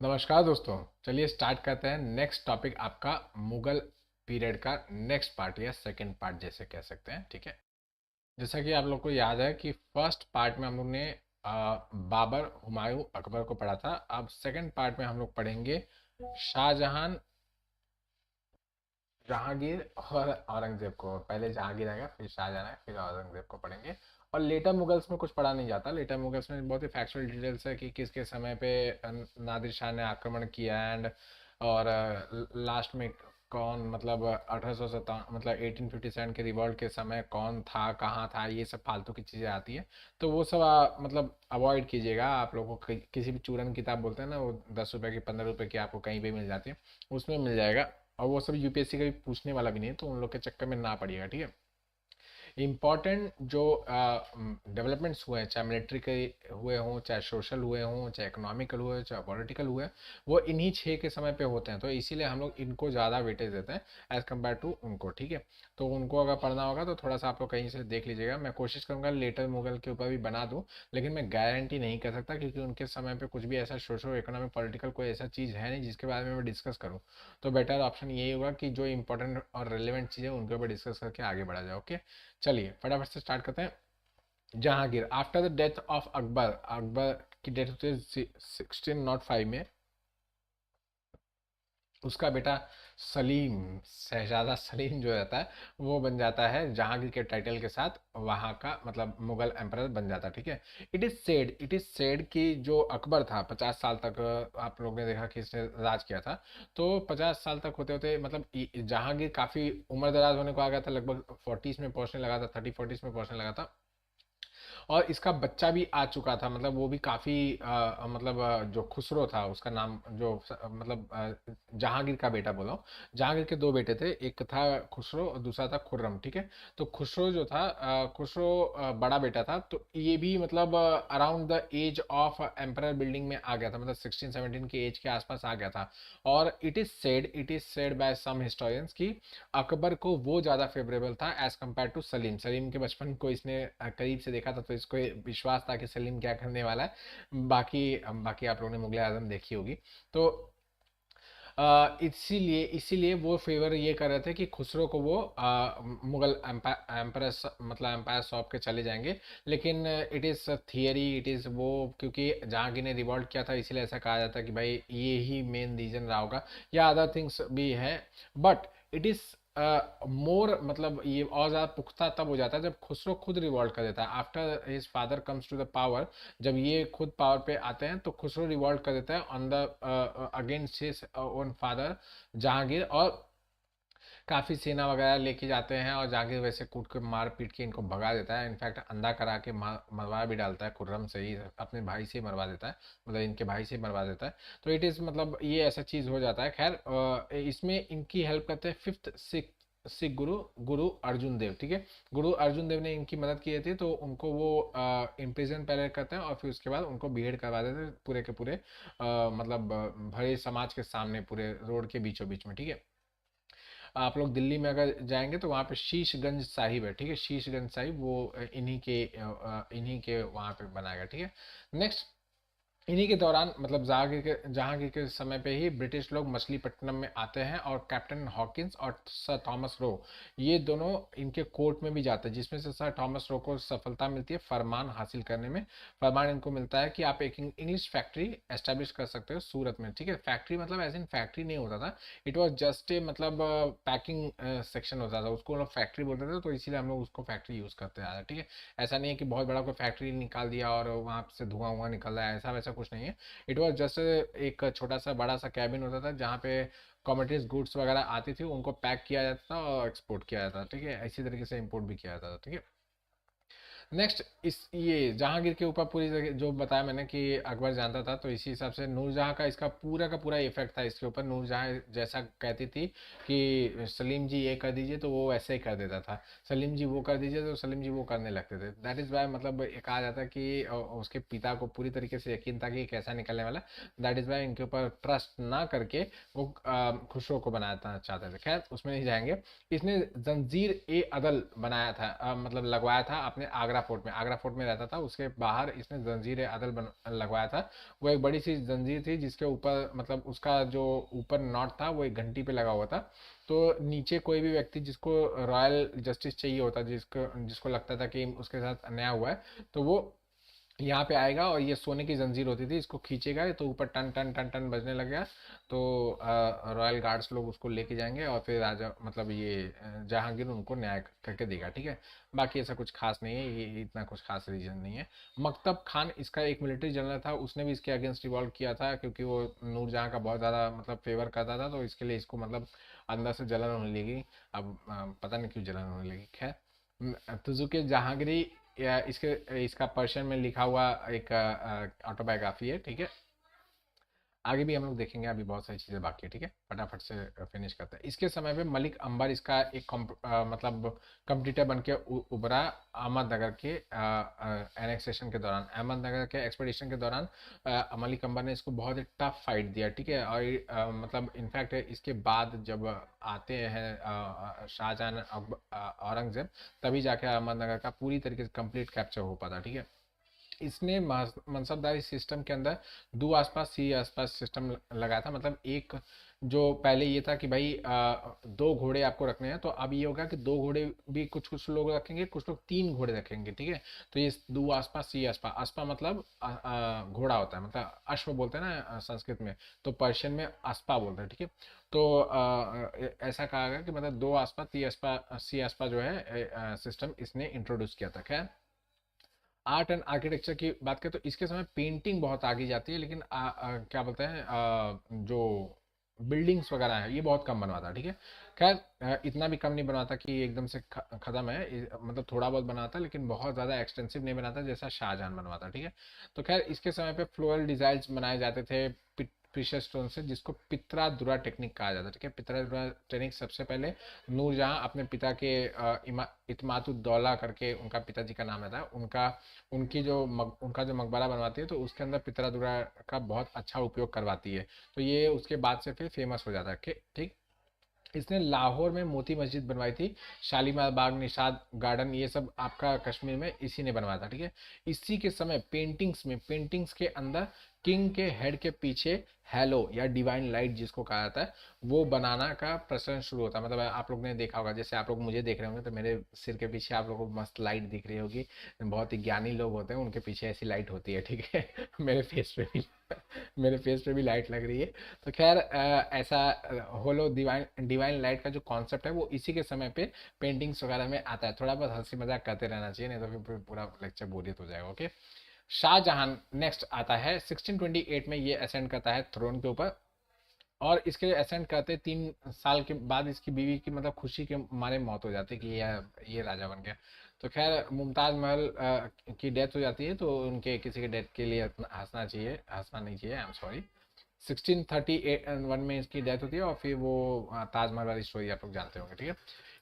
नमस्कार दोस्तों। चलिए स्टार्ट करते हैं। नेक्स्ट टॉपिक आपका मुगल पीरियड का नेक्स्ट पार्ट या सेकंड पार्ट जैसे कह सकते हैं। ठीक है, जैसा कि आप लोग को याद है कि फर्स्ट पार्ट में हम लोग ने बाबर, हुमायूं, अकबर को पढ़ा था। अब सेकंड पार्ट में हम लोग पढ़ेंगे शाहजहां, जहांगीर और औरंगजेब को। पहले जहांगीर आएगा, फिर शाहजहां आएगा, फिर औरंगजेब को पढ़ेंगे। और लेटर मुगल्स में कुछ पढ़ा नहीं जाता। लेटर मुगल्स में बहुत ही फैक्चुअल डिटेल्स है कि किसके समय पे नादिर शाह ने आक्रमण किया एंड और लास्ट में कौन, मतलब 1857, मतलब 1857 के रिवॉल्ट के समय कौन था, कहाँ था, ये सब फालतू की चीज़ें आती है। तो वो सब मतलब अवॉइड कीजिएगा। आप लोगों को किसी भी चूरन किताब बोलते हैं ना, वो 10 रुपए की, 15 रुपए की आपको कहीं पे मिल जाती है, उसमें मिल जाएगा। और वो सब यूपीएससी का भी पूछने वाला भी नहीं है, तो उन लोग के चक्कर में ना पड़िएगा। ठीक है, इम्पॉर्टेंट जो डेवलपमेंट्स हुए हैं, चाहे मिलिट्री के हुए हों, चाहे सोशल हुए हों, चाहे इकोनॉमिकल हुए, चाहे पॉलिटिकल हुए, वो इन्हीं छः के समय पे होते हैं। तो इसीलिए हम लोग इनको ज़्यादा वेटेज देते हैं एज़ कम्पेयर टू उनको। ठीक है, तो उनको अगर पढ़ना होगा तो थोड़ा सा आप लोग कहीं से देख लीजिएगा। मैं कोशिश करूँगा लेटर मुगल के ऊपर भी बना दूँ, लेकिन मैं गारंटी नहीं कर सकता क्योंकि उनके समय पे कुछ भी ऐसा सोशो इकोनॉमिक पॉलिटिकल कोई ऐसा चीज़ है नहीं जिसके बारे में मैं डिस्कस करूँ। तो बेटर ऑप्शन यही होगा कि जो इंपॉर्टेंट और रिलेवेंट चीज़ें उनके ऊपर डिस्कस करके आगे बढ़ा जाए। ओके, चलिए फटाफट से स्टार्ट करते हैं। Jahangir, after the death of Akbar, Akbar की डेथ होती है 1605 में। उसका बेटा सलीम, शहजादा सलीम जो रहता है, वो बन जाता है जहांगीर के टाइटल के साथ वहाँ का, मतलब मुगल एम्परर बन जाता है। ठीक है, इट इज सेड कि जो अकबर था 50 साल तक, आप लोग ने देखा कि इसने राज किया था। तो 50 साल तक होते होते मतलब जहांगीर काफ़ी उम्र दराज होने को आ गया था, लगभग 40s में पहुंचने लगा था, 30-40s में पहुंचने लगा था। और इसका बच्चा भी आ चुका था, मतलब वो भी काफ़ी मतलब जो खुसरो था उसका नाम, जो मतलब जहांगीर का बेटा बोला हूँ। जहांगीर के दो बेटे थे, एक था खुसरो और दूसरा था खुर्रम। ठीक है, तो खुसरो जो था, खुसरो बड़ा बेटा था, तो ये भी मतलब around the age of emperor building में आ गया था, मतलब 16-17 के एज के आसपास आ गया था। और it is said by some historians कि अकबर को वो ज़्यादा फेवरेबल था as compared to Salim. Salim के बचपन को इसने करीब से देखा था, तो इसको विश्वास था कि सलीम क्या करने वाला है। बाकी बाकी आप लोगों ने मुगल आजम देखी होगी। तो इसीलिए इसीलिए वो फेवर ये कर रहे थे कि खुसरो को वो मुगल एम्पायर, मतलब एम्पायर सौंप के चले जाएंगे। लेकिन it is theory, it is वो, क्योंकि जहांगीर ने रिवॉल्ट किया था इसीलिए ऐसा कहा जाता है कि भाई ये ही मेन रीजन रहा होगा, या अदर थिंग्स भी है। बट इट इज़ मोर, मतलब ये और ज़्यादा पुख्ता तब हो जाता है जब खुसरो खुद रिवॉल्ट कर देता है। After his father comes to the power, जब ये खुद पावर पे आते हैं तो खुसरो रिवॉल्ट कर देता है on the against his own father Jahangir. और काफ़ी सेना वगैरह लेके जाते हैं और जहांगीर वैसे कूट के मार पीट के इनको भगा देता है। इनफैक्ट अंधा करा के मरवा भी डालता है, खुर्रम से ही, अपने भाई से ही मरवा देता है, मतलब इनके भाई से ही मरवा देता है। तो इट इज़, मतलब ये ऐसा चीज़ हो जाता है। खैर इसमें इनकी हेल्प करते हैं फिफ्थ सिख सिख गुरु, गुरु अर्जुन देव। ठीक है, गुरु अर्जुन देव ने इनकी मदद की थी, तो उनको वो इम्प्रिजन पहले करते हैं और फिर उसके बाद उनको बीहेड करवा देते हैं पूरे के पूरे, मतलब भरे समाज के सामने, पूरे रोड के बीचों बीच में। ठीक है, आप लोग दिल्ली में अगर जाएंगे तो वहाँ पे शीशगंज साहिब है। ठीक है, शीशगंज साहिब वो इन्हीं के वहाँ पे बनाया गया। ठीक है, नेक्स्ट, इन्हीं के दौरान, मतलब जहांगीर के समय पे ही ब्रिटिश लोग मछलीपट्टनम में आते हैं और कैप्टन हॉकिंस और सर थॉमस रो, ये दोनों इनके कोर्ट में भी जाते हैं, जिसमें से सर थॉमस रो को सफलता मिलती है फरमान हासिल करने में। फरमान इनको मिलता है कि आप एक इंग्लिश फैक्ट्री एस्टेब्लिश कर सकते हो सूरत में। ठीक है, फैक्ट्री मतलब ऐसे इन फैक्ट्री नहीं होता था, इट वॉज जस्ट ए, मतलब पैकिंग सेक्शन होता था, उसको लोग फैक्ट्री बोलते थे, तो इसीलिए हम लोग उसको फैक्ट्री यूज़ करते आ रहे हैं। ठीक है, ऐसा नहीं है कि बहुत बड़ा कोई फैक्ट्री निकाल दिया और वहाँ से धुआं हुआ निकल रहा है, ऐसा वैसा कुछ नहीं है। इट वॉज जस्ट एक छोटा सा बड़ा सा कैबिन होता था जहाँ पे कमोडिटीज गुड्स वगैरह आती थी, उनको पैक किया जाता था और एक्सपोर्ट किया जाता था। ठीक है, इसी तरीके से इंपोर्ट भी किया जाता था। ठीक है, नेक्स्ट, इस ये जहांगीर के ऊपर पूरी जो बताया मैंने कि अकबर जानता था, तो इसी हिसाब से नूरजहां का इसका पूरा का पूरा इफेक्ट था इसके ऊपर। नूरजहां जैसा कहती थी कि सलीम जी ये कर दीजिए तो वो वैसे ही कर देता था, सलीम जी वो कर दीजिए तो सलीम जी वो करने लगते थे। दैट इज़ वाई, मतलब ये कहा जाता है कि उसके पिता को पूरी तरीके से यकीन था कि कैसा निकलने वाला। दैट इज़ वाई इनके ऊपर ट्रस्ट ना करके वो खुसरो को बनाना चाहते थे। खैर उसमें नहीं जाएंगे। इसने जंजीर ए अदल बनाया था, मतलब लगवाया था अपने आगरा फोर्ट में, आगरा फोर्ट में रहता था, उसके बाहर इसने जंजीर अदल लगवाया था। वो एक बड़ी सी जंजीर थी जिसके ऊपर मतलब उसका जो ऊपर नॉट था वो एक घंटी पे लगा हुआ था। तो नीचे कोई भी व्यक्ति जिसको रॉयल जस्टिस चाहिए होता, जिसको जिसको लगता था कि उसके साथ अन्याय हुआ है, तो वो यहाँ पे आएगा और ये सोने की जंजीर होती थी, इसको खींचेगा तो ऊपर टन टन टन टन बजने लगेगा। तो रॉयल गार्ड्स लोग उसको लेके जाएंगे और फिर राजा मतलब ये जहांगीर उनको न्याय करके देगा, ठीक है। बाकी ऐसा कुछ खास नहीं है, ये इतना कुछ खास रीजन नहीं है। मकतब खान इसका एक मिलिट्री जनरल था, उसने भी इसके अगेंस्ट रिवॉल्ट किया था क्योंकि वो नूरजहां का बहुत ज़्यादा मतलब फेवर करता था, तो इसके लिए इसको मतलब अंदर से जलन होने लगी। अब पता नहीं क्यों जलन होने लगी, खैर। तुजुके जहांगीरी या इसके इसका पर्शियन में लिखा हुआ एक ऑटोबायोग्राफी है, ठीक है। आगे भी हम लोग देखेंगे, अभी बहुत सारी चीज़ें बाकी है, ठीक है। फटाफट से फिनिश करते हैं। इसके समय पे मलिक अंबर इसका एक मतलब कंपटीटर बन के उभरा अहमदनगर के एनेक्सेशन के दौरान, अहमदनगर के एक्सपेडिशन के दौरान मलिक अंबर ने इसको बहुत ही टफ फाइट दिया, ठीक है। और मतलब इनफैक्ट इसके बाद जब आते हैं शाहजहां औरंगजेब, तभी जाके अहमदनगर का पूरी तरीके से कंप्लीट कैप्चर हो पाता, ठीक है। इसने मनसबदारी सिस्टम के अंदर दो आसपास सी आसपास सिस्टम लगाया था। मतलब एक जो पहले ये था कि भाई दो घोड़े आपको रखने हैं, तो अब ये होगा कि दो घोड़े भी कुछ कुछ लोग रखेंगे, कुछ लोग तीन घोड़े रखेंगे, ठीक है। तो ये दो आसपास सी आसपास, अस्पा मतलब घोड़ा होता है, मतलब अश्व बोलते हैं ना संस्कृत में, तो पर्शियन में अस्पा बोलते हैं, ठीक है। तो ऐसा कहा गया कि मतलब दो आसपास सी आसपास जो है सिस्टम इसने इंट्रोड्यूस किया था। खैर, आर्ट एंड आर्किटेक्चर की बात करें तो इसके समय पेंटिंग बहुत आगे जाती है, लेकिन क्या बोलते हैं जो बिल्डिंग्स वगैरह है ये बहुत कम बनवाता है, ठीक है। खैर इतना भी कम नहीं बनवाता कि एकदम से खत्म है, मतलब थोड़ा बहुत बनाता है लेकिन बहुत ज़्यादा एक्सटेंसिव नहीं बनाता जैसा शाहजहां बनवाता, ठीक है। तो खैर इसके समय पे फ्लोरल डिजाइन्स बनाए जाते थे प्रीशियस स्टोन से, जिसको पित्रा दुरा टेक्निक कहा जाता है, ठीक है। पित्रा दुरा टेक्निक सबसे पहले नूरजहां अपने पिता के इत्मातुद्दौला करके उनका पिताजी का नाम रहता है, उनका जो मकबरा बनवाती है, तो उसके अंदर पितरादुरा का बहुत अच्छा उपयोग करवाती है। तो ये उसके बाद से फिर फेमस हो जाता है, ठीक। इसने लाहौर में मोती मस्जिद बनवाई थी, शालीमार बाग, निशाद गार्डन, ये सब आपका कश्मीर में इसी ने बनवाया था, ठीक है। इसी के समय पेंटिंग्स के अंदर किंग के हेड के पीछे हेलो या डिवाइन लाइट जिसको कहा जाता है, वो बनाना का प्रचलन शुरू होता है। मतलब आप लोग ने देखा होगा, जैसे आप लोग मुझे देख रहे होंगे तो मेरे सिर के पीछे आप लोगों को मस्त लाइट दिख रही होगी। बहुत ही ज्ञानी लोग होते हैं, उनके पीछे ऐसी लाइट होती है, ठीक है। मेरे फेस पे भी मेरे फेस पे भी लाइट लग रही है। तो खैर ऐसा होलो डिवाइन डिवाइन लाइट का जो कॉन्सेप्ट है वो इसी के समय पे पेंटिंग्स वगैरह में आता है। थोड़ा बहुत हंसी मजाक करते रहना चाहिए, नहीं तो फिर पूरा लेक्चर बोरियत हो जाएगा, ओके। शाहजहां नेक्स्ट आता है, 1628 में ये असेंड करता है थ्रोन के ऊपर। और इसके असेंड करते 3 साल के बाद इसकी बीवी की मतलब खुशी के मारे मौत हो जाती है कि ये राजा बन गया। तो खैर मुमताज महल की डेथ हो जाती है, तो उनके किसी के डेथ के लिए हंसना चाहिए, हंसना नहीं चाहिए, आई एम सॉरी। 1631 में इसकी डेथ होती है और फिर वो ताजमहल वाली स्टोरी आप लोग जानते होंगे, ठीक है।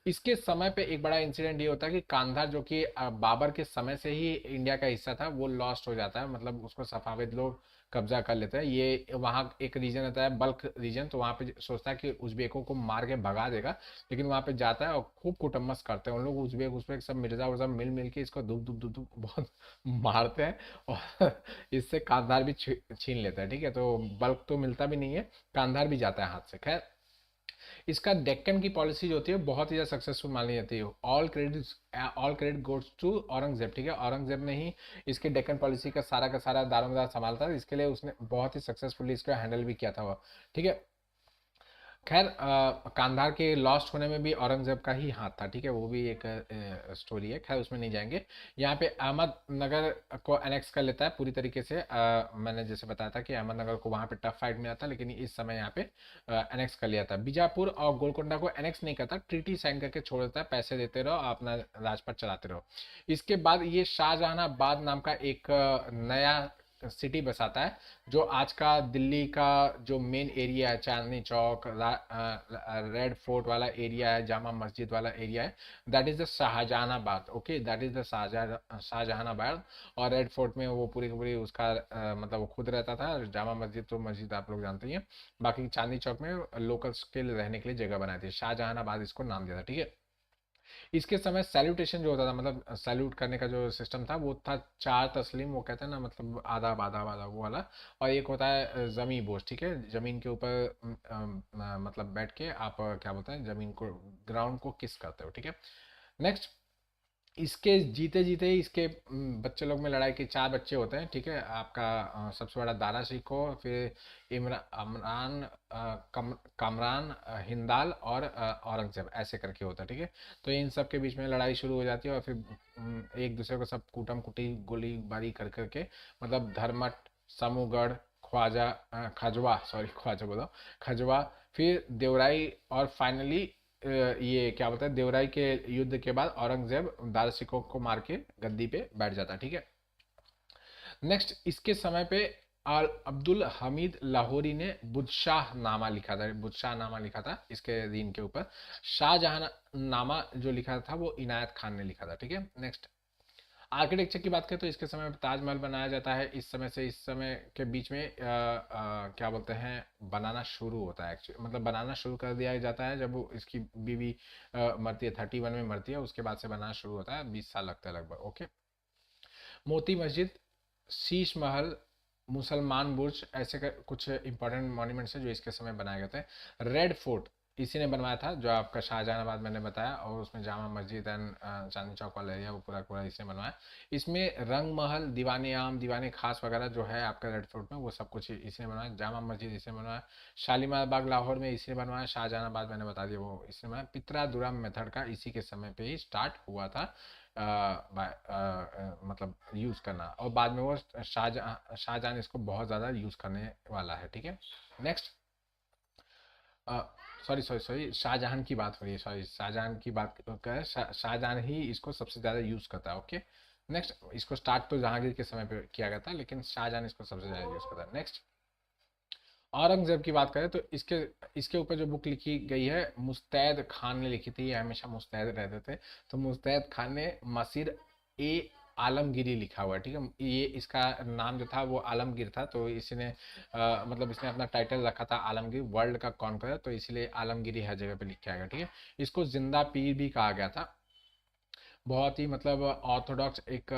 इसके समय पे एक बड़ा इंसिडेंट ये होता है कि कांधार जो कि बाबर के समय से ही इंडिया का हिस्सा था, वो लॉस्ट हो जाता है, मतलब उसको सफाविद लोग कब्जा कर लेते हैं। ये वहाँ एक रीजन रहता है बल्ख रीजन, तो वहाँ पे सोचता है कि उज्बेकों को मार के भगा देगा, लेकिन वहाँ पे जाता है और खूब कुटम्मस करते हैं उन लोग, उज्बेक उज्बेक सब मिर्जा उर्जा मिल मिल के इसको धूप धूप धूप धूप बहुत मारते हैं और इससे कांधार भी छीन लेता है, ठीक है। तो बल्क तो मिलता भी नहीं है, कांधार भी जाता है हाथ से। खैर इसका डेक्कन की पॉलिसी जो होती है बहुत ही ज़्यादा सक्सेसफुल मानी जाती है। All credit goes to Aurangzeb, ठीक है। औरंगजेब ने ही इसके डेक्कन पॉलिसी का सारा दारोमदार संभालता था, इसके लिए उसने बहुत ही सक्सेसफुली इसको हैंडल भी किया था वो, ठीक है। खैर कांधार के लॉस्ट होने में भी औरंगजेब का ही हाथ था, ठीक है, वो भी एक स्टोरी है, खैर उसमें नहीं जाएंगे। यहाँ पे अहमदनगर को एनेक्स कर लेता है पूरी तरीके से। मैंने जैसे बताया था कि अहमदनगर को वहाँ पे टफ फाइट मिला था, लेकिन इस समय यहाँ पे एनेक्स कर लिया था। बीजापुर और गोलकोंडा को एनेक्स नहीं करता, ट्रीटी साइन करके छोड़ देता है, पैसे देते रहो अपना राजपाट चलाते रहो। इसके बाद ये शाहजहानाबाद नाम का एक नया सिटी बसाता है, जो आज का दिल्ली का जो मेन एरिया है, चांदनी चौक, रेड फोर्ट वाला एरिया है, जामा मस्जिद वाला एरिया है, that is the Shahjahanabad, okay, that is the Shahjahanabad. और रेड फोर्ट में वो पूरी की पूरी उसका मतलब वो खुद रहता था। जामा मस्जिद तो मस्जिद आप लोग जानते ही हैं। बाकी चांदनी चौक में लोकल्स के लिए रहने के लिए जगह बनाई थी, शाहजहानाबाद इसको नाम दिया था, ठीक है। इसके समय सैल्यूटेशन जो होता था, मतलब सैल्यूट करने का जो सिस्टम था वो था चार तस्लीम, वो कहते हैं ना, मतलब आदाब आदाब आदाब वो वाला। और एक होता है जमी बोझ, ठीक है, जमीन के ऊपर मतलब बैठ के आप क्या बोलते हैं, जमीन को, ग्राउंड को किस करते हो, ठीक है। नेक्स्ट, इसके जीते जीते ही इसके बच्चे लोग में लड़ाई के चार बच्चे होते हैं, ठीक है। आपका सबसे बड़ा दारा शिको, फिर इमरान, कामरान, हिंदाल और औरंगजेब, ऐसे करके होता है, ठीक है। तो इन सब के बीच में लड़ाई शुरू हो जाती है और फिर एक दूसरे को सब कूटम कुटी गोलीबारी कर करके, मतलब धर्मट, समूगढ़, खजवा, सॉरी ख्वाजा बोला, खजवा, फिर देवराई, और फाइनली ये क्या बोलते हैं, देवराई के युद्ध के बाद औरंगजेब दारा शिकोह को मार के गद्दी पे बैठ जाता है, ठीक है। नेक्स्ट, इसके समय पे अब्दुल हमीद लाहौरी ने बुदशाह नामा लिखा था, बुदशाह नामा लिखा था इसके दिन के ऊपर। शाहजहां नामा जो लिखा था वो इनायत खान ने लिखा था, ठीक है। नेक्स्ट, आर्किटेक्चर की बात करें तो इसके समय ताजमहल बनाया जाता है, इस समय से इस समय के बीच में क्या बोलते हैं, बनाना शुरू होता है एक्चुअली, मतलब बनाना शुरू कर दिया जाता है जब वो इसकी बीवी मरती है, 31 में मरती है, उसके बाद से बनाना शुरू होता है, 20 साल लगता है लगभग, ओके। मोती मस्जिद, शीश महल, मुसलमान बुर्ज, ऐसे कुछ इंपॉर्टेंट मॉन्यूमेंट्स हैं जो इसके समय बनाए गए थे। रेड फोर्ट इसी ने बनवाया था, जो आपका शाहजहानाबाद मैंने बताया, और उसमें जामा मस्जिद एंड चांदनी चौक वाला एरिया, वो पूरा पूरा इसने बनवाया। इसमें रंग महल, दीवाने आम, दीवाने खास वगैरह जो है आपका रेड फोर्ट में, वो सब कुछ इसने बनवाया। जामा मस्जिद इसने बनवाया। शालीमार बाग लाहौर में इसने बनवाया। शाहजहानाबाद मैंने बता दिया वो इसने बनवाया। पित्रा दुरम मेथड का इसी के समय पे ही स्टार्ट हुआ था, मतलब यूज़ करना, और बाद में वो शाहजहां इसको बहुत ज़्यादा यूज़ करने वाला है, ठीक है। Next, sorry sorry sorry, Shahjahan की बात हो रही है, सॉरी, शाहजहां की बात कर, शाहजहां ही इसको सबसे ज़्यादा यूज़ करता है, ओके। नेक्स्ट, इसको स्टार्ट तो जहांगीर के समय पे किया गया था, लेकिन शाहजहां इसको सबसे ज़्यादा यूज़ करता है। नेक्स्ट, औरंगजेब की बात करें तो इसके इसके ऊपर जो बुक लिखी गई है, मुस्तैद खान ने लिखी थी, ये हमेशा मुस्तैद रहते थे। तो मुस्तैद खान ने मसीर ए आलमगिरी लिखा हुआ है, ठीक है। ये इसका नाम जो था वो आलमगीर था, तो इसने मतलब इसने अपना टाइटल रखा था आलमगीर, वर्ल्ड का कॉन्करर, तो इसलिए आलमगिरी हर जगह पे लिखा गया, ठीक है। इसको जिंदा पीर भी कहा गया था। बहुत ही मतलब ऑर्थोडॉक्स एक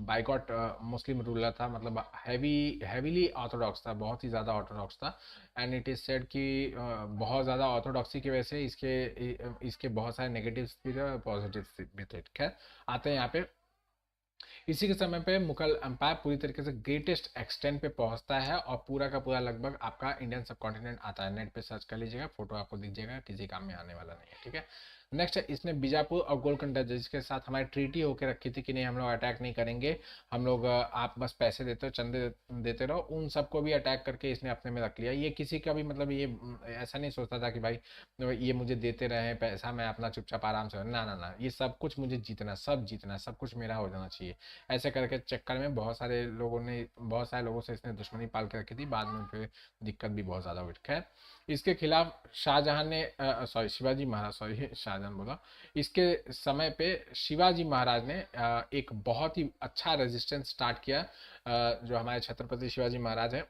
बाइकॉट मुस्लिम रूलर था, मतलब हैवीली ऑर्थोडॉक्स था, बहुत ही ज़्यादा ऑर्थोडॉक्स था। एंड इट इज़ सेड कि बहुत ज़्यादा ऑर्थोडॉक्सी की वजह से इसके बहुत सारे नेगेटिव्स भी थे और पॉजिटिव्स भी थे। खैर, आते हैं यहाँ पे। इसी के समय पे मुगल एम्पायर पूरी तरीके से ग्रेटेस्ट एक्सटेंट पे पहुंचता है, और पूरा का पूरा लगभग आपका इंडियन सब कॉन्टिनेंट आता है। नेट पे सर्च कर लीजिएगा, फोटो आपको दिख जाएगा, किसी काम में आने वाला नहीं है, ठीक है। नेक्स्ट है, इसने बीजापुर और गोलकोंडा जिसके साथ हमारी ट्रीटी होकर रखी थी कि नहीं, हम लोग अटैक नहीं करेंगे, हम लोग आप बस पैसे देते हो, चंदे देते रहो, उन सबको भी अटैक करके इसने अपने में रख लिया। ये किसी का भी मतलब ये ऐसा नहीं सोचता था कि भाई ये मुझे देते रहे पैसा, मैं अपना चुपचाप आराम से, ना ना ना, ये सब कुछ मुझे जीतना, सब जीतना, सब कुछ मेरा हो जाना चाहिए। ऐसे करके चक्कर में बहुत सारे लोगों से इसने दुश्मनी पाल के रखी थी, बाद में फिर दिक्कत भी बहुत ज़्यादा हुई। खैर, इसके खिलाफ शाहजहां ने, सॉरी शिवाजी महाराज, सॉरी शाहजहां बोला, इसके समय पे शिवाजी महाराज ने एक बहुत ही अच्छा रेजिस्टेंस स्टार्ट किया। जो हमारे छत्रपति शिवाजी महाराज हैं,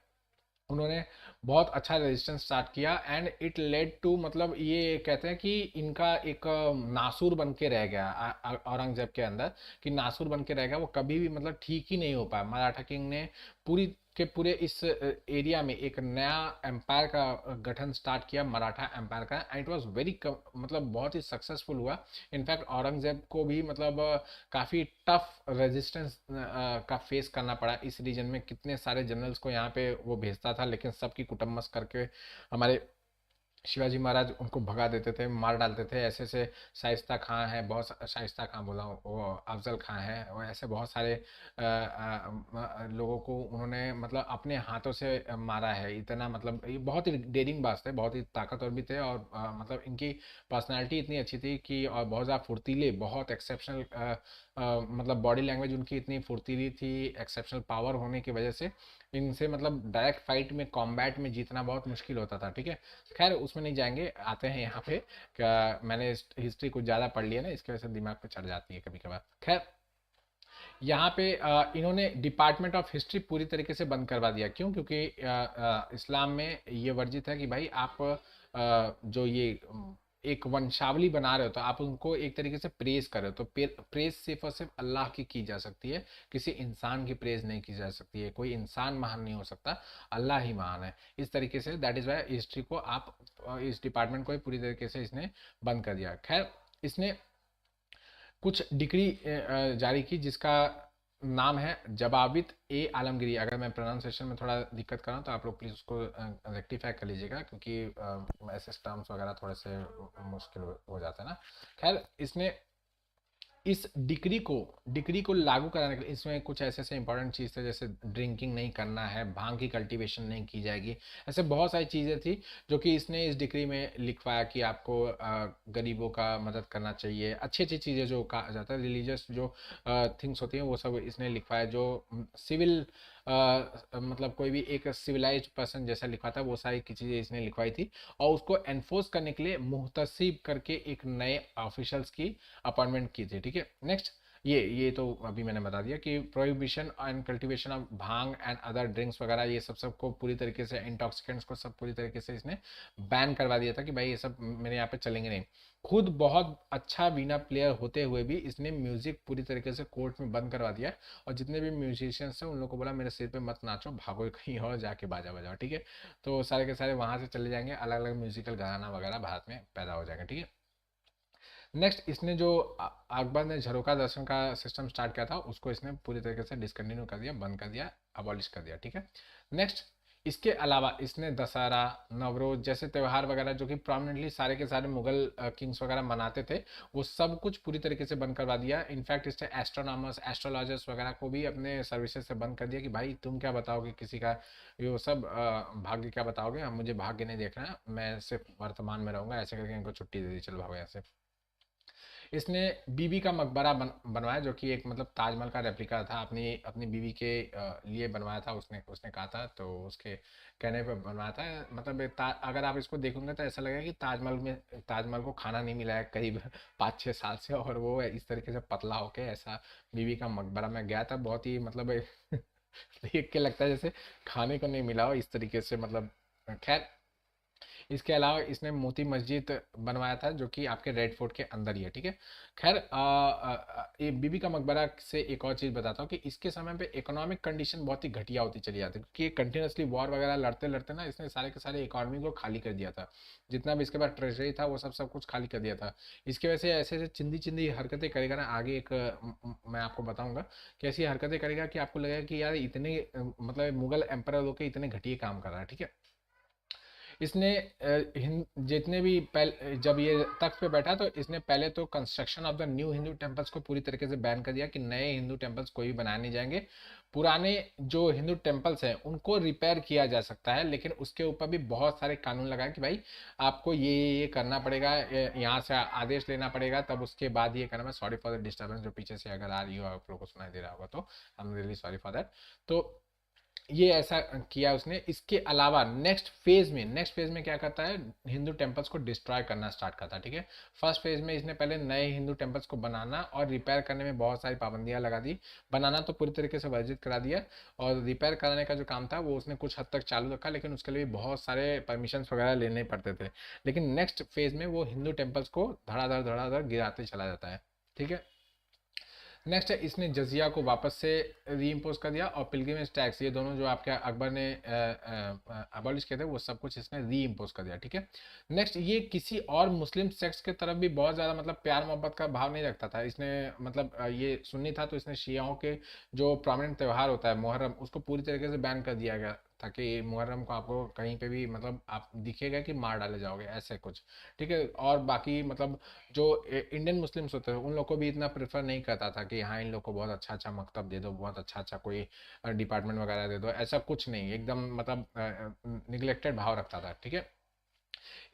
उन्होंने बहुत अच्छा रेजिस्टेंस स्टार्ट किया, एंड इट लेड टू, मतलब ये कहते हैं कि इनका एक नासूर बन के रह गया औरंगजेब के अंदर, कि नासूर बन के रह गया, वो कभी भी मतलब ठीक ही नहीं हो पाया। मराठा किंग ने पूरी के पूरे इस एरिया में एक नया एम्पायर का गठन स्टार्ट किया, मराठा एम्पायर का, एंड इट वाज वेरी, मतलब बहुत ही सक्सेसफुल हुआ। इनफैक्ट औरंगजेब को भी मतलब काफ़ी टफ रेजिस्टेंस का फेस करना पड़ा इस रीजन में। कितने सारे जनरल्स को यहाँ पे वो भेजता था, लेकिन सबकी कुटम्मस करके हमारे शिवाजी महाराज उनको भगा देते थे, मार डालते थे। ऐसे ऐसे शाइस्ता खां है, बहुत शाइस्ता खां बोला हूँ, वो अफजल खां है, और ऐसे बहुत सारे लोगों को उन्होंने मतलब अपने हाथों से मारा है। इतना मतलब ये बहुत ही डेरिंग बाज थे, बहुत ही ताकतवर भी थे, और मतलब इनकी पर्सनालिटी इतनी अच्छी थी कि, और बहुत ज़्यादा फुर्तीले, बहुत एक्सेप्शनल, मतलब बॉडी लैंग्वेज उनकी इतनी फुर्तीली थी, एक्सेप्शनल पावर होने की वजह से इनसे मतलब डायरेक्ट फाइट में, कॉम्बैट में जीतना बहुत मुश्किल होता था, ठीक है। खैर, उसमें नहीं जाएंगे, आते हैं यहाँ पे। मैंने हिस्ट्री कुछ ज़्यादा पढ़ लिया ना, इसकी वजह से दिमाग पे चढ़ जाती है कभी कभार। खैर, यहाँ पे इन्होंने डिपार्टमेंट ऑफ हिस्ट्री पूरी तरीके से बंद करवा दिया। क्यों? क्योंकि इस्लाम में ये वर्जित है कि भाई आप जो ये एक वंशावली बना रहे हो तो आप उनको एक तरीके से प्रेज कर रहे हो, तो प्रेज सिर्फ और सिर्फ अल्लाह की जा सकती है, किसी इंसान की प्रेज नहीं की जा सकती है। कोई इंसान महान नहीं हो सकता, अल्लाह ही महान है। इस तरीके say that is why history को आप इस डिपार्टमेंट को ही पूरी तरीके से इसने बंद कर दिया। खैर, इसने कुछ डिग्री जारी की जिसका नाम है जबाबित ए आलमगीरी। अगर मैं प्रोनाउंसिएशन में थोड़ा दिक्कत कर रहा हूँ तो आप लोग प्लीज़ उसको रेक्टिफाई कर लीजिएगा, क्योंकि ऐसे टर्म्स वगैरह थोड़े से मुश्किल हो जाता है ना। खैर, इसने इस डिग्री को लागू कराने के लिए इसमें कुछ ऐसे ऐसे इंपॉर्टेंट चीज़ थे, जैसे ड्रिंकिंग नहीं करना है, भांग की कल्टीवेशन नहीं की जाएगी, ऐसे बहुत सारी चीज़ें थी जो कि इसने इस डिग्री में लिखवाया कि आपको गरीबों का मदद करना चाहिए। अच्छी अच्छी चीज़ें जो कहा जाता है, रिलीजियस जो थिंग्स होती हैं वो सब इसने लिखवाया। जो सिविल मतलब कोई भी एक सिविलाइज्ड पर्सन जैसा लिखा था वो सारी की चीज़ें इसने लिखवाई थी। और उसको एनफोर्स करने के लिए मुहतसिब करके एक नए ऑफिशियल्स की अपॉइंटमेंट की थी। ठीक है, नेक्स्ट, ये तो अभी मैंने बता दिया कि prohibition and cultivation of bhang and other drinks वगैरह, ये सबको पूरी तरीके से, इंटॉक्सिकेंट्स को सब पूरी तरीके से इसने बैन करवा दिया था कि भाई ये सब मेरे यहाँ पे चलेंगे नहीं। खुद बहुत अच्छा वीणा प्लेयर होते हुए भी इसने म्यूजिक पूरी तरीके से कोर्ट में बंद करवा दिया। और जितने भी म्यूजिशियंस हैं उन लोगों को बोला मेरे सिर पे मत नाचो, भागो कहीं और जाके बाजा बजाओ। ठीक है, तो सारे के सारे वहां से चले जाएंगे, अलग अलग म्यूजिकल गाना वगैरह भारत में पैदा हो जाएगा। ठीक है, नेक्स्ट, इसने जो अकबर ने झरोका दर्शन का सिस्टम स्टार्ट किया था उसको इसने पूरी तरीके से डिसकंटिन्यू कर दिया, बंद कर दिया, अबॉलिश कर दिया। ठीक है, नेक्स्ट, इसके अलावा इसने दशहरा, नवरोज जैसे त्यौहार वगैरह जो कि प्रोमिनेंटली सारे के सारे मुगल किंग्स वगैरह मनाते थे, वो सब कुछ पूरी तरीके से बंद करवा दिया। इनफैक्ट इसने एस्ट्रोनॉमर्स, एस्ट्रोलॉजर्स वगैरह को भी अपने सर्विसेज से बंद कर दिया कि भाई तुम क्या बताओगे किसी का, ये सब भाग्य क्या बताओगे, हम मुझे भाग्य नहीं देखना है, मैं सिर्फ वर्तमान में रहूंगा, ऐसे करके इनको छुट्टी दे दी, चलो भागो यहाँ से। इसने बीबी का मकबरा बनवाया जो कि एक मतलब ताजमहल का रेप्लिका था, अपनी अपनी बीवी के लिए बनवाया था, उसने उसने कहा था, तो उसके कहने पे बनवाया था। मतलब अगर आप इसको देखोगे तो ऐसा लगेगा कि ताजमहल को खाना नहीं मिला है करीब 5-6 साल से, और वो इस तरीके से पतला होके ऐसा बीवी का मकबरा में गया था। बहुत ही मतलब देख के लगता है जैसे खाने को नहीं मिला हो इस तरीके से, मतलब। खैर, इसके अलावा इसने मोती मस्जिद बनवाया था जो कि आपके रेड फोर्ट के अंदर ही है। ठीक है, खैर, ये बीबी का मकबरा से एक और चीज़ बताता हूँ कि इसके समय पे इकोनॉमिक कंडीशन बहुत ही घटिया होती चली जाती है, क्योंकि कंटिन्यूसली वॉर वगैरह लड़ते लड़ते ना इसने सारे के सारे इकोनॉमी को खाली कर दिया था। जितना भी इसके पास ट्रेजरी था वो सब सब कुछ खाली कर दिया था। इसकी वजह से ऐसे ऐसे चिंदी चिंदी हरकतें करेगा ना, आगे एक मैं आपको बताऊंगा कि ऐसी हरकतें करेगा कि आपको लगेगा कि यार इतने मतलब मुगल एम्पर लोग के इतने घटिया काम कर रहा है। ठीक है, इसने जितने भी जब ये तख्त पे बैठा तो इसने पहले तो construction of the new Hindu temples को पूरी तरीके से बैन कर दिया कि नए हिंदू टेम्पल्स कोई भी बनाए नहीं जाएंगे। पुराने जो हिंदू टेम्पल्स हैं उनको रिपेयर किया जा सकता है, लेकिन उसके ऊपर भी बहुत सारे कानून लगाए कि भाई आपको ये करना पड़ेगा, यहाँ से आदेश लेना पड़ेगा, तब उसके बाद ये करना। सॉरी फॉर द डिस्टर्बेंस जो पीछे से अगर आ रही हो, आप लोगों को सुनाई दे रहा होगा तो I am really sorry for that. तो ये ऐसा किया उसने। इसके अलावा नेक्स्ट फेज में क्या करता है, हिंदू टेम्पल्स को डिस्ट्रॉय करना स्टार्ट करता है। ठीक है, फर्स्ट फेज में इसने पहले नए हिंदू टेम्पल्स को बनाना और रिपेयर करने में बहुत सारी पाबंदियां लगा दी। बनाना तो पूरी तरीके से वर्जित करा दिया, और रिपेयर कराने का जो काम था वो उसने कुछ हद तक चालू रखा, लेकिन उसके लिए बहुत सारे परमिशन वगैरह लेने पड़ते थे। लेकिन नेक्स्ट फेज में वो हिंदू टेम्पल्स को धड़ाधड़ गिराते चला जाता है। ठीक है, नेक्स्ट है, इसने जजिया को वापस से री इम्पोज कर दिया, और पिलग्रिमेज टैक्स, ये दोनों जो आपके अकबर ने अबॉलिश किए थे वो सब कुछ इसने री इम्पोज कर दिया। ठीक है, नेक्स्ट, ये किसी और मुस्लिम सेक्ट्स के तरफ भी बहुत ज़्यादा मतलब प्यार मोहब्बत का भाव नहीं रखता था। इसने मतलब ये सुन्नी था तो इसने शियाओं के जो प्रोमिनेंट त्यौहार होता है मुहर्रम, उसको पूरी तरीके से बैन कर दिया गया, ताकि मुहर्रम को आपको कहीं पे भी मतलब आप दिखेगा कि मार डाले जाओगे, ऐसे कुछ। ठीक है, और बाकी मतलब जो इंडियन मुस्लिम्स होते हैं उन लोग को भी इतना प्रेफर नहीं करता था कि हाँ इन लोग को बहुत अच्छा अच्छा मकतब दे दो, बहुत अच्छा अच्छा कोई डिपार्टमेंट वगैरह दे दो, ऐसा कुछ नहीं, एकदम मतलब निगलेक्टेड भाव रखता था। ठीक है,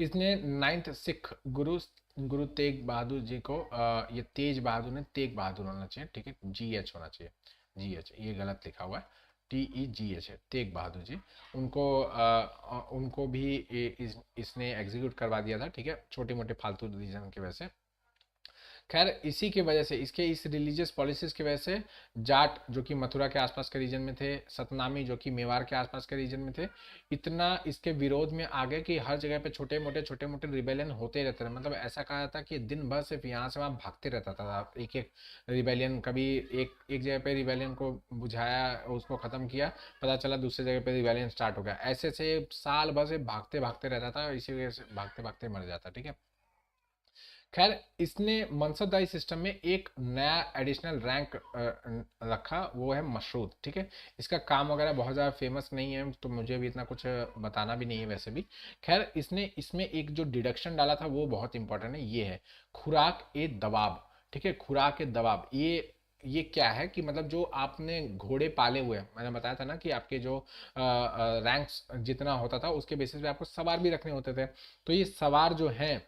इसने नाइन्थ सिख गुरु गुरु तेग बहादुर जी को ये तेज बहादुर ने तेग बहादुर होना चाहिए, ठीक है, GH होना चाहिए, GH, ये गलत लिखा हुआ है, TEGH है, तेग बहादुर जी। उनको भी इसने एग्जीक्यूट करवा दिया था। ठीक है, छोटे मोटे फालतू रीजन की वजह से। खैर इसी की वजह से, इसके इस रिलीजियस पॉलिसीज की वजह से जाट जो कि मथुरा के आसपास के रीजन में थे, सतनामी जो कि मेवाड़ के आसपास के रीजन में थे, इतना इसके विरोध में आ गए कि हर जगह पे छोटे मोटे रिबेलियन होते रहते थे। मतलब ऐसा कहा जाता कि दिन भर सिर्फ यहाँ से वहाँ भागते रहता था, एक एक रिबेलियन। कभी एक एक जगह पे रिबेलियन को बुझाया, उसको खत्म किया, पता चला दूसरी जगह पे रिबेलियन स्टार्ट हो गया, ऐसे से साल भर से भागते भागते रहता था, इसी वजह से भागते भागते मर जाता। ठीक है। खैर इसने मनसबदारी सिस्टम में एक नया एडिशनल रैंक रखा, वो है मशरूत। ठीक है। इसका काम वगैरह बहुत ज़्यादा फेमस नहीं है, तो मुझे भी इतना कुछ बताना भी नहीं है वैसे भी। खैर इसने इसमें एक जो डिडक्शन डाला था वो बहुत इंपॉर्टेंट है, ये है खुराक ए दबाव। ठीक है। खुराक ए दबाव, ये क्या है कि मतलब जो आपने घोड़े पाले हुए हैं, मैंने बताया था ना कि आपके जो रैंक्स जितना होता था उसके बेसिस पे आपको सवार भी रखने होते थे। तो ये सवार जो हैं,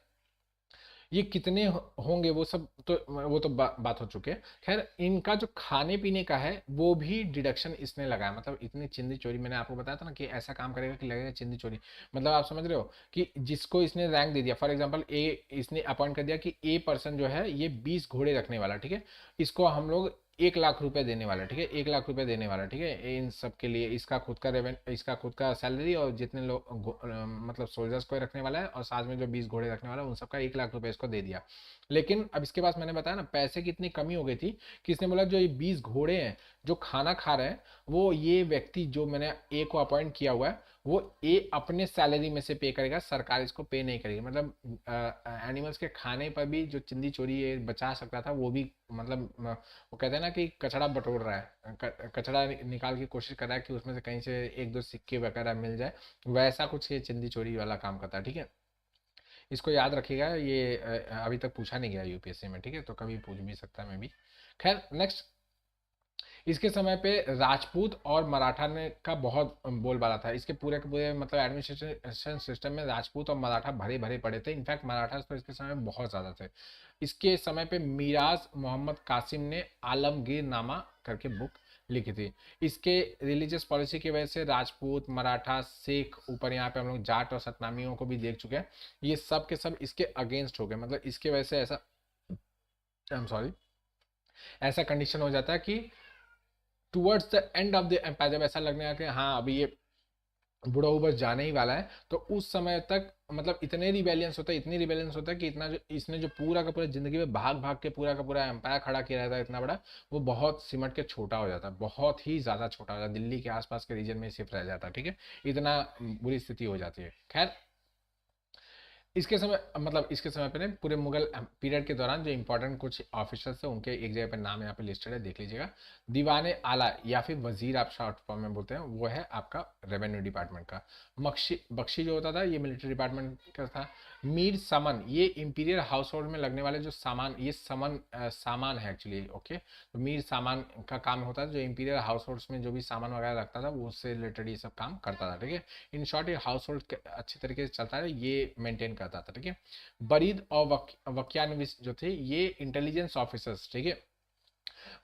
ये कितने होंगे वो सब तो वो तो बात हो चुकी है। खैर इनका जो खाने पीने का है वो भी डिडक्शन इसने लगाया। मतलब इतनी चिंदी चोरी, मैंने आपको बताया था ना कि ऐसा काम करेगा कि लगेगा चिंदी चोरी। मतलब आप समझ रहे हो कि जिसको इसने रैंक दे दिया, फॉर एग्जांपल ए, इसने अपॉइंट कर दिया कि ए पर्सन जो है ये 20 घोड़े रखने वाला। ठीक है। इसको हम लोग 1 लाख रुपए देने वाला। ठीक है। 1 लाख रुपए देने वाला। ठीक है। इन सब के लिए इसका खुद का इसका खुद का सैलरी, और जितने लोग मतलब सोल्जर्स को रखने वाला है, और साथ में जो 20 घोड़े रखने वाला है उन सबका 1 लाख रुपए इसको दे दिया। लेकिन अब इसके पास मैंने बताया ना पैसे की इतनी कमी हो गई थी कि इसने बोला जो ये 20 घोड़े हैं जो खाना खा रहे हैं, वो ये व्यक्ति जो मैंने ए को अपॉइंट किया हुआ है वो ए अपने सैलरी में से पे करेगा, सरकार इसको पे नहीं करेगी। मतलब एनिमल्स के खाने पर भी जो चिंदी चोरी ये बचा सकता था वो भी, मतलब वो कहते हैं ना कि कचड़ा बटोर रहा है, कचड़ा निकाल की कोशिश कर रहा है कि उसमें से कहीं से एक दो सिक्के वगैरह मिल जाए, वैसा कुछ ये चिंदी चोरी वाला काम करता है। ठीक है। इसको याद रखिएगा, ये अभी तक पूछा नहीं गया यूपीएससी में। ठीक है। तो कभी पूछ भी सकता है मैं भी। खैर नेक्स्ट, इसके समय पे राजपूत और मराठा ने का बहुत बोलबाला था। इसके पूरे के पूरे मतलब एडमिनिस्ट्रेशन सिस्टम में राजपूत और मराठा भरे भरे पड़े थे। इनफैक्ट मराठा तो इसके समय में बहुत ज़्यादा थे। इसके समय पे मिराज मोहम्मद कासिम ने आलमगीर नामा करके बुक लिखी थी। इसके रिलीजियस पॉलिसी की वजह से राजपूत, मराठा, सिख, ऊपर यहाँ पे हम लोग जाट और सतनामियों को भी देख चुके हैं, ये सब के सब इसके अगेंस्ट हो गए। मतलब इसके वजह से ऐसा, आई एम सॉरी, ऐसा कंडीशन हो जाता है कि towards the end of the empire जब ऐसा लगने लगा कि हाँ अभी ये बुढ़ा बस जाने ही वाला है, तो उस समय तक मतलब इतने रिबेलियंस होता है, इतनी रिबेलियंस होता है कि इतना जो इसने जो पूरा का पूरा जिंदगी में भाग भाग के पूरा का पूरा एम्पायर खड़ा किया रहता है इतना बड़ा, वो बहुत सिमट के छोटा हो जाता है, बहुत ही ज़्यादा छोटा हो जाता है, दिल्ली के आसपास के रीजन में सिर्फ रह जाता है। ठीक है। इतना बुरी स्थिति हो जाती है। खैर इसके समय मतलब इसके समय पे ना पूरे मुगल पीरियड के दौरान जो इंपॉर्टेंट कुछ ऑफिसर्स थे उनके एक जगह पे नाम यहाँ पे लिस्टेड है, देख लीजिएगा। दीवाने आला या फिर वजीर आप शॉर्ट फॉर्म में बोलते हैं, वो है आपका रेवेन्यू डिपार्टमेंट का। बख्शी बख्शी जो होता था ये मिलिट्री डिपार्टमेंट का था। मीर समन ये इंपीरियल हाउस होल्ड में लगने वाले जो सामान, ये समन सामान है एक्चुअली। ओके। तो मीर सामान का काम होता था, जो इंपीरियल हाउस होल्ड्स में जो भी सामान वगैरह रखता था वो उससे रिलेटेड ये सब काम करता था। ठीक है। इन शॉर्ट ये हाउस होल्ड अच्छे तरीके से चलता है, ये मेंटेन करता था। ठीक है। बरीद और वक्यानविस जो थे ये इंटेलिजेंस ऑफिसर्स। ठीक है।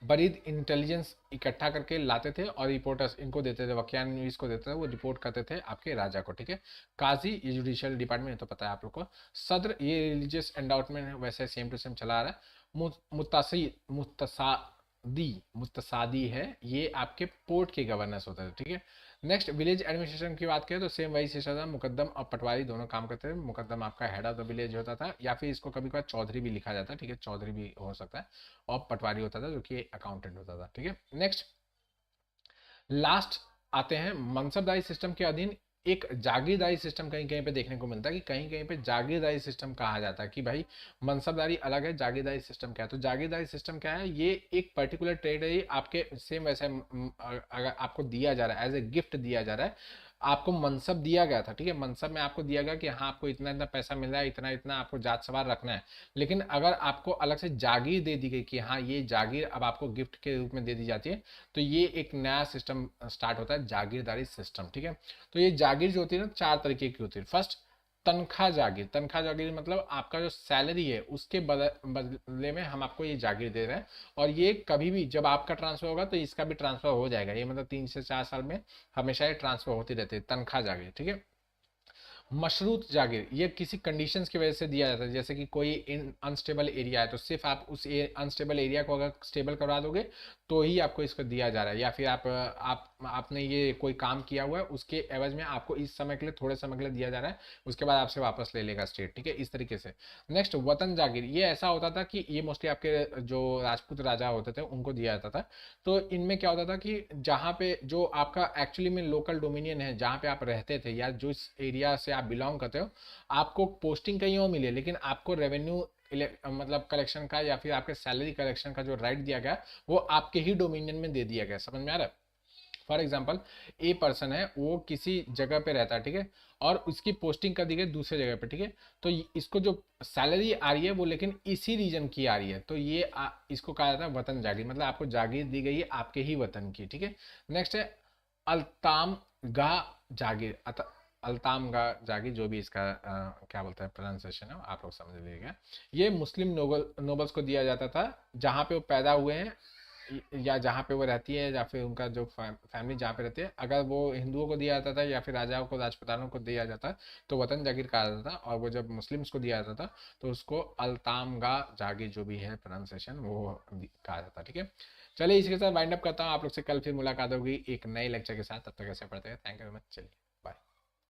बरीद इंटेलिजेंस इकट्ठा करके लाते थे और रिपोर्टर्स इनको देते थे, वक्यानविस को देते थे, वो रिपोर्ट करते थे आपके राजा को। ठीक है। काजी ये जुडिशियल डिपार्टमेंट तो पता है आप लोग को। सद्र ये रिलीजियस एंडाउटमेंट है, वैसे सेम टू सेम चला आ रहा है। मुत्तासी मुत्तसादी मुत्तसादी है, ये आपके पोर्ट के गवर्नेंस होते थे। ठीक है। नेक्स्ट विलेज एडमिनिस्ट्रेशन की बात करें तो सेम वही सिस्टम था, मुकद्दम और पटवारी दोनों काम करते थे। मुकद्दम आपका हेड ऑफ द विलेज होता था, या फिर इसको कभी कभार चौधरी भी लिखा जाता है। ठीक है। चौधरी भी हो सकता है। और पटवारी होता था जो कि अकाउंटेंट होता था। ठीक है। नेक्स्ट लास्ट आते हैं मनसबदारी सिस्टम के अधीन एक जागीरदारी सिस्टम कहीं कहीं पे देखने को मिलता है, कि कहीं कहीं पे जागीरदारी सिस्टम कहा जाता है कि भाई मनसबदारी अलग है, जागीरदारी सिस्टम क्या है। तो जागीरदारी सिस्टम क्या है, ये एक पर्टिकुलर टेरिटरी आपके सेम वैसे अगर आपको दिया जा रहा है, एज ए गिफ्ट दिया जा रहा है, आपको मनसब दिया गया था। ठीक है। मनसब में आपको दिया गया कि हाँ आपको इतना इतना पैसा मिल रहा है, इतना इतना आपको जात सवार रखना है। लेकिन अगर आपको अलग से जागीर दे दी गई कि हाँ ये जागीर अब आपको गिफ्ट के रूप में दे दी जाती है, तो ये एक नया सिस्टम स्टार्ट होता है, जागीरदारी सिस्टम। ठीक है। तो ये जागीर जो होती है ना 4 तरीके की होती है। फर्स्ट तनख्वाह जागीर। तनख्वाह जागीर मतलब आपका जो सैलरी है उसके बदले में हम आपको ये जागीर दे रहे हैं, और ये कभी भी जब आपका ट्रांसफर होगा तो इसका भी ट्रांसफर हो जाएगा। ये मतलब 3 से 4 साल में हमेशा ये ट्रांसफर होती रहती है, तनख्वाह जागीर। ठीक है। मशरूत जागीर ये किसी कंडीशंस की वजह से दिया जाता है, जैसे कि कोई इन अनस्टेबल एरिया है तो सिर्फ आप उस अनस्टेबल एरिया को अगर स्टेबल करवा दोगे तो ही आपको इसको दिया जा रहा है, या फिर आपने ये कोई काम किया हुआ है उसके एवज में आपको इस समय के लिए, थोड़े समय के लिए दिया जा रहा है, उसके बाद आपसे वापस ले लेगा स्टेट, ठीक है, इस तरीके से। नेक्स्ट वतन जागीर, ये ऐसा होता था कि ये मोस्टली आपके जो राजपूत राजा होते थे उनको दिया जाता था। तो इनमें क्या होता था कि जहाँ पे जो आपका एक्चुअली में लोकल डोमिनियन है, जहाँ पे आप रहते थे या जो इस एरिया से आप बिलोंग करते हो, आपको पोस्टिंग कहीं और मिले लेकिन आपको रेवेन्यू मतलब कलेक्शन का या फिर आपके सैलरी कलेक्शन का जो राइट दिया गया वो आपके ही डोमिनियन में दे दिया गया। समझ में आ रहा है? फॉर एग्जाम्पल ए पर्सन है, वो किसी जगह पे रहता है, ठीक है, और उसकी पोस्टिंग कर दी गई दूसरे जगह पे, ठीक है, तो इसको जो सैलरी आ रही है वो लेकिन इसी रीजन की आ रही है, तो ये इसको कहा जाता है वतन जागीर, मतलब आपको जागीर दी गई है आपके ही वतन की, ठीक है। नेक्स्ट है अल्ताम गा जागीर, अल्ताम गा जागीर, जो भी इसका क्या बोलते हैं प्रोनाउंसिएशन है आप लोग समझ लीजिएगा। ये मुस्लिम नोबल्स को दिया जाता था जहाँ पे वो पैदा हुए हैं या जहाँ पे वो रहती है या फिर उनका जो फैमिली जहाँ पे रहती है, अगर वो हिंदुओं को दिया जाता था या फिर राजाओं को, राजपुतानों को दिया जाता तो वतन जागीर कहा जाता था, और वो जब मुस्लिम्स को दिया जाता था तो उसको अल्तामगा जागीर, जो भी है प्रोनाउंसिएशन, वो कहा जाता, ठीक है। चलिए इसके साथ वाइंड अप करता हूँ, आप लोग से कल फिर मुलाकात होगी एक नए लेक्चर के साथ, तब तक ऐसे पढ़ते हैं। Thank you very much. चलिए।